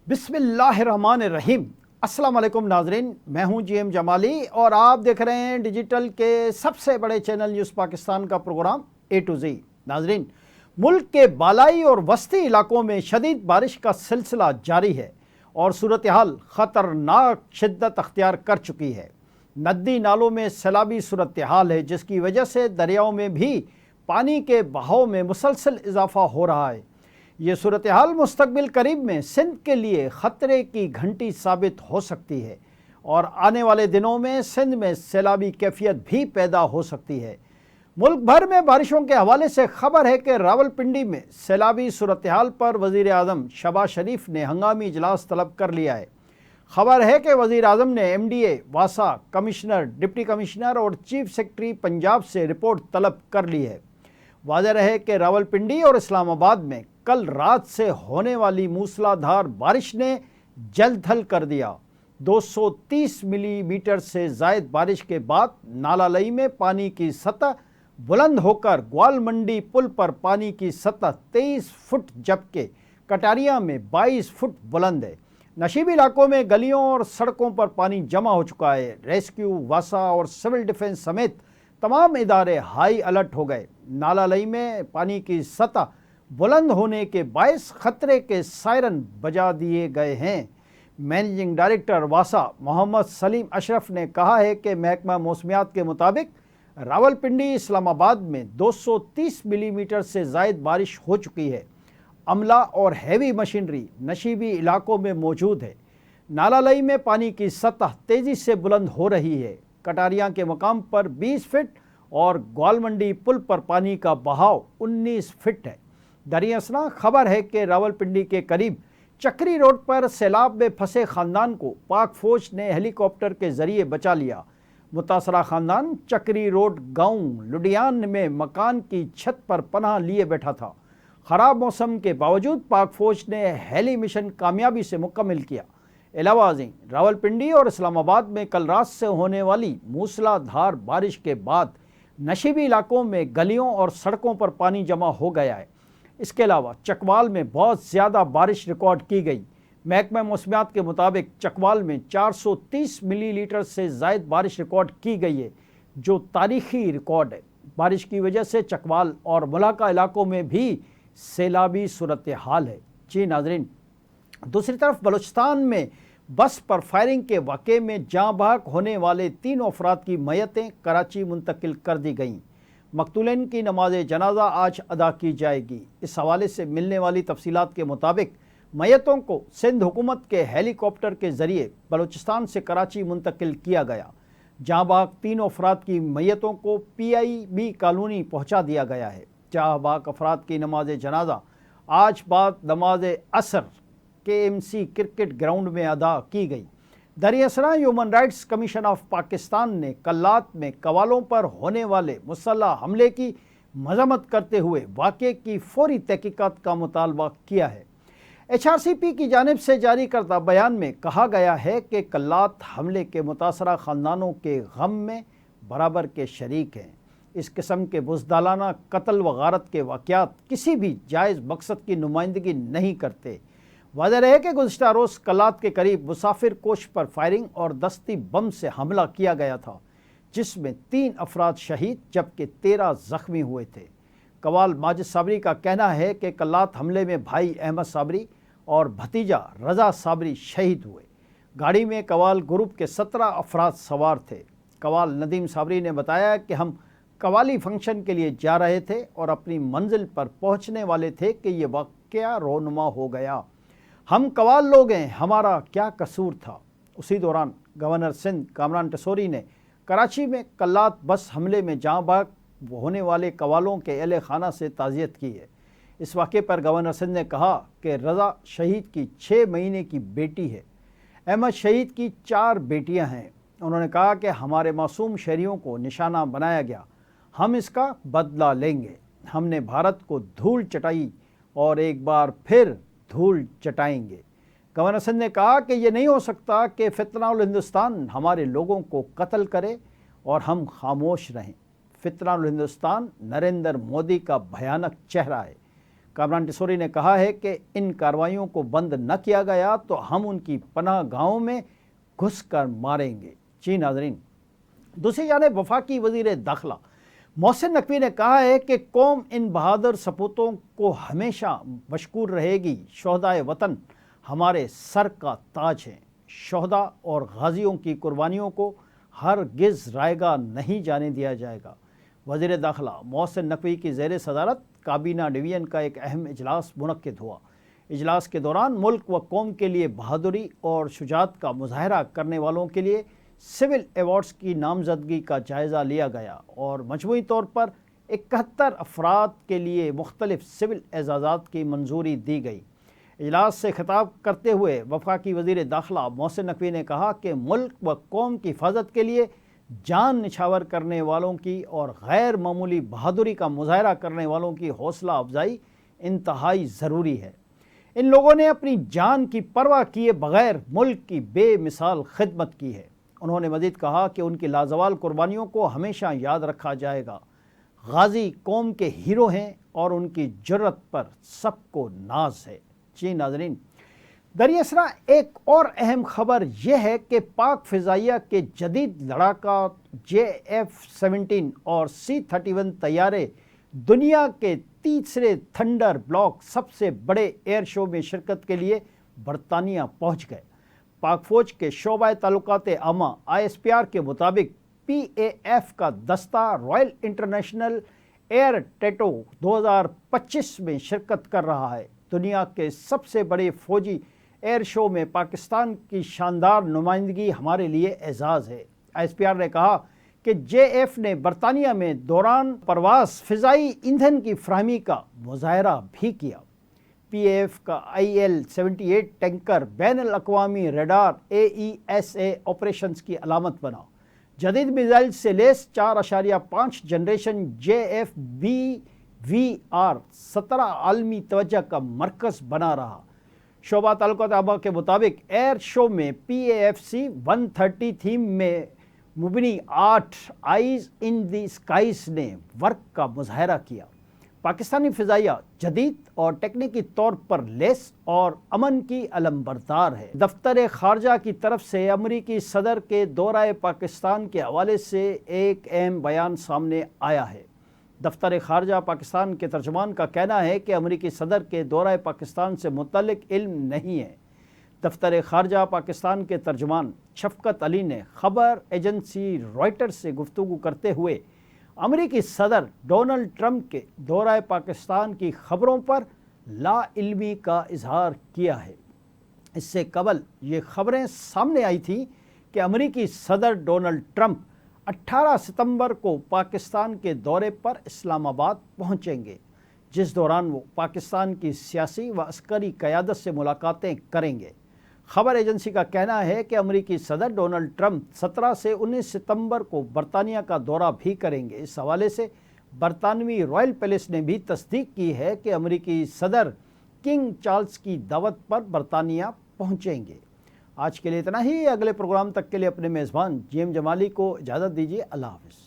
بسم اللہ الرحمن الرحیم۔ السلام علیکم ناظرین، میں ہوں جی ایم جمالی اور آپ دیکھ رہے ہیں ڈیجیٹل کے سب سے بڑے چینل نیوز پاکستان کا پروگرام اے ٹو زی۔ ناظرین، ملک کے بالائی اور وسطی علاقوں میں شدید بارش کا سلسلہ جاری ہے اور صورتحال خطرناک شدت اختیار کر چکی ہے۔ ندی نالوں میں سیلابی صورتحال ہے، جس کی وجہ سے دریاؤں میں بھی پانی کے بہاؤ میں مسلسل اضافہ ہو رہا ہے۔ یہ صورتحال مستقبل قریب میں سندھ کے لیے خطرے کی گھنٹی ثابت ہو سکتی ہے اور آنے والے دنوں میں سندھ میں سیلابی کیفیت بھی پیدا ہو سکتی ہے۔ ملک بھر میں بارشوں کے حوالے سے خبر ہے کہ راولپنڈی میں سیلابی صورتحال پر وزیر اعظم شہباز شریف نے ہنگامی اجلاس طلب کر لیا ہے۔ خبر ہے کہ وزیر اعظم نے ایم ڈی اے، واسا، کمشنر، ڈپٹی کمشنر اور چیف سیکرٹری پنجاب سے رپورٹ طلب کر لی ہے۔ واضح رہے کہ راولپنڈی اور اسلام آباد میں کل رات سے ہونے والی موسلا دھار بارش نے جل تھل کر دیا۔ 230 ملی میٹر سے زائد بارش کے بعد نالہ لئی میں پانی کی سطح بلند ہو کر گوال منڈی پل پر پانی کی سطح 23 فٹ جبکہ کٹاریاں میں 22 فٹ بلند ہے۔ نشیبی علاقوں میں گلیوں اور سڑکوں پر پانی جمع ہو چکا ہے۔ ریسکیو، واسا اور سول ڈیفنس سمیت تمام ادارے ہائی الرٹ ہو گئے۔ نالہ لئی میں پانی کی سطح بلند ہونے کے باعث خطرے کے سائرن بجا دیے گئے ہیں۔ مینیجنگ ڈائریکٹر واسا محمد سلیم اشرف نے کہا ہے کہ محکمہ موسمیات کے مطابق راولپنڈی، اسلام آباد میں 230 ملی میٹر سے زائد بارش ہو چکی ہے۔ عملہ اور ہیوی مشینری نشیبی علاقوں میں موجود ہے۔ نالہ لئی میں پانی کی سطح تیزی سے بلند ہو رہی ہے۔ کٹاریاں کے مقام پر 20 فٹ اور گوال منڈی پل پر پانی کا بہاؤ 19 فٹ ہے۔ دریں اثنا خبر ہے کہ راولپنڈی کے قریب چکری روڈ پر سیلاب میں پھنسے خاندان کو پاک فوج نے ہیلی کاپٹر کے ذریعے بچا لیا۔ متاثرہ خاندان چکری روڈ گاؤں لڈیان میں مکان کی چھت پر پناہ لیے بیٹھا تھا۔ خراب موسم کے باوجود پاک فوج نے ہیلی مشن کامیابی سے مکمل کیا۔ علاوہ ازیں راولپنڈی اور اسلام آباد میں کل رات سے ہونے والی موسلا دھار بارش کے بعد نشیبی علاقوں میں گلیوں اور سڑکوں پر پانی جمع ہو گیا ہے۔ اس کے علاوہ چکوال میں بہت زیادہ بارش ریکارڈ کی گئی۔ محکمہ موسمیات کے مطابق چکوال میں 430 ملی لیٹر سے زائد بارش ریکارڈ کی گئی ہے، جو تاریخی ریکارڈ ہے۔ بارش کی وجہ سے چکوال اور ملاقہ علاقوں میں بھی سیلابی صورتحال ہے۔ جی ناظرین، دوسری طرف بلوچستان میں بس پر فائرنگ کے واقعے میں جاں بحق ہونے والے 3 افراد کی میتیں کراچی منتقل کر دی گئیں۔ مقتولین کی نماز جنازہ آج ادا کی جائے گی۔ اس حوالے سے ملنے والی تفصیلات کے مطابق میتوں کو سندھ حکومت کے ہیلی کاپٹر کے ذریعے بلوچستان سے کراچی منتقل کیا گیا۔ جاں بحق 3 افراد کی میتوں کو پی آئی بی کالونی پہنچا دیا گیا ہے۔ جاں بحق افراد کی نماز جنازہ آج بعد نماز عصر کے ایم سی کرکٹ گراؤنڈ میں ادا کی گئی۔ دریں اثنا human rights commission of Pakistan نے کلات میں قوالوں پر ہونے والے مسلح حملے کی مذمت کرتے ہوئے واقعے کی فوری تحقیقات کا مطالبہ کیا ہے۔ ایچ آر سی پی کی جانب سے جاری کردہ بیان میں کہا گیا ہے کہ کلات حملے کے متاثرہ خاندانوں کے غم میں برابر کے شریک ہیں۔ اس قسم کے بزدلانہ قتل و غارت کے واقعات کسی بھی جائز مقصد کی نمائندگی نہیں کرتے۔ واضح رہے کہ گزشتہ روز کلات کے قریب مسافر کوچ پر فائرنگ اور دستی بم سے حملہ کیا گیا تھا، جس میں 3 افراد شہید جبکہ 13 زخمی ہوئے تھے۔ قوال ماجد صابری کا کہنا ہے کہ کلات حملے میں بھائی احمد صابری اور بھتیجا رضا صابری شہید ہوئے۔ گاڑی میں قوال گروپ کے 17 افراد سوار تھے۔ قوال ندیم صابری نے بتایا کہ ہم قوالی فنکشن کے لیے جا رہے تھے اور اپنی منزل پر پہنچنے والے تھے کہ یہ واقعہ رونما ہو گیا۔ ہم قوال لوگ ہیں، ہمارا کیا قصور تھا۔ اسی دوران گورنر سندھ کامران ٹسوری نے کراچی میں کلات بس حملے میں جاں بحق ہونے والے قوالوں کے اہل خانہ سے تعزیت کی ہے۔ اس واقعے پر گورنر سندھ نے کہا کہ رضا شہید کی 6 مہینے کی بیٹی ہے، احمد شہید کی 4 بیٹیاں ہیں۔ انہوں نے کہا کہ ہمارے معصوم شہریوں کو نشانہ بنایا گیا، ہم اس کا بدلہ لیں گے۔ ہم نے بھارت کو دھول چٹائی اور ایک بار پھر دھول چٹائیں گے۔ گورنر سندھ نے کہا کہ یہ نہیں ہو سکتا کہ فتنہ الہندوستان ہمارے لوگوں کو قتل کرے اور ہم خاموش رہیں۔ فتنہ الہندوستان نریندر مودی کا بھیانک چہرہ ہے۔ کامران ٹیسوری نے کہا ہے کہ ان کارروائیوں کو بند نہ کیا گیا تو ہم ان کی پناہ گاہوں میں گھس کر ماریں گے۔ جی ناظرین، دوسری جانب وفاقی وزیر داخلہ محسن نقوی نے کہا ہے کہ قوم ان بہادر سپوتوں کو ہمیشہ مشکور رہے گی۔ شہدائے وطن ہمارے سر کا تاج ہیں۔ شہداء اور غازیوں کی قربانیوں کو ہرگز رائیگاں نہیں جانے دیا جائے گا۔ وزیر داخلہ محسن نقوی کی زیر صدارت کابینہ ڈویژن کا ایک اہم اجلاس منعقد ہوا۔ اجلاس کے دوران ملک و قوم کے لیے بہادری اور شجاعت کا مظاہرہ کرنے والوں کے لیے سول ایوارڈز کی نامزدگی کا جائزہ لیا گیا اور مجموعی طور پر 71 افراد کے لیے مختلف سول اعزازات کی منظوری دی گئی۔ اجلاس سے خطاب کرتے ہوئے وفاقی وزیر داخلہ محسن نقوی نے کہا کہ ملک و قوم کی حفاظت کے لیے جان نچھاور کرنے والوں کی اور غیر معمولی بہادری کا مظاہرہ کرنے والوں کی حوصلہ افزائی انتہائی ضروری ہے۔ ان لوگوں نے اپنی جان کی پرواہ کیے بغیر ملک کی بے مثال خدمت کی ہے۔ انہوں نے مزید کہا کہ ان کی لازوال قربانیوں کو ہمیشہ یاد رکھا جائے گا۔ غازی قوم کے ہیرو ہیں اور ان کی جرت پر سب کو ناز ہے۔ جی ناظرین، دریں اثر ایک اور اہم خبر یہ ہے کہ پاک فضائیہ کے جدید لڑاکا JF-17 اور C-31 طیارے دنیا کے تیسرے تھنڈر بلاک سب سے بڑے ایئر شو میں شرکت کے لیے برطانیہ پہنچ گئے۔ پاک فوج کے شعبہ تعلقات عامہ ISPR کے مطابق PAF کا دستہ رائل انٹرنیشنل ایئر ٹیٹو 2025 میں شرکت کر رہا ہے۔ دنیا کے سب سے بڑے فوجی ایئر شو میں پاکستان کی شاندار نمائندگی ہمارے لیے اعزاز ہے۔ ISPR نے کہا کہ JF نے برطانیہ میں دوران پرواز فضائی ایندھن کی فراہمی کا مظاہرہ بھی کیا۔ PAF کا IL-78 ٹینکر بین الاقوامی ریڈار AESA آپریشنز کی علامت بنا۔ جدید میزائل سے لیس 4.5 جنریشن JFBVR 17 عالمی توجہ کا مرکز بنا رہا۔ شعبہ تعلقات عامہ کے مطابق ایئر شو میں PAFC-130 تھیم میں مبنی 8 آئیز ان دی اسکائز نے ورک کا مظاہرہ کیا۔ پاکستانی فضائیہ جدید اور ٹیکنیکی طور پر لیس اور امن کی علمبردار ہے۔ دفتر خارجہ کی طرف سے امریکی صدر کے دورہ پاکستان کے حوالے سے ایک اہم بیان سامنے آیا ہے۔ دفتر خارجہ پاکستان کے ترجمان کا کہنا ہے کہ امریکی صدر کے دورہ پاکستان سے متعلق علم نہیں ہے۔ دفتر خارجہ پاکستان کے ترجمان شفقت علی نے خبر ایجنسی رائٹرز سے گفتگو کرتے ہوئے امریکی صدر ڈونلڈ ٹرمپ کے دورہ پاکستان کی خبروں پر لا علمی کا اظہار کیا ہے۔ اس سے قبل یہ خبریں سامنے آئی تھیں کہ امریکی صدر ڈونلڈ ٹرمپ 18 ستمبر کو پاکستان کے دورے پر اسلام آباد پہنچیں گے، جس دوران وہ پاکستان کی سیاسی و عسکری قیادت سے ملاقاتیں کریں گے۔ خبر ایجنسی کا کہنا ہے کہ امریکی صدر ڈونلڈ ٹرمپ 17 سے 19 ستمبر کو برطانیہ کا دورہ بھی کریں گے۔ اس حوالے سے برطانوی رائل پیلس نے بھی تصدیق کی ہے کہ امریکی صدر کنگ چارلز کی دعوت پر برطانیہ پہنچیں گے۔ آج کے لیے اتنا ہی۔ اگلے پروگرام تک کے لیے اپنے میزبان GM جمالی کو اجازت دیجیے۔ اللہ حافظ۔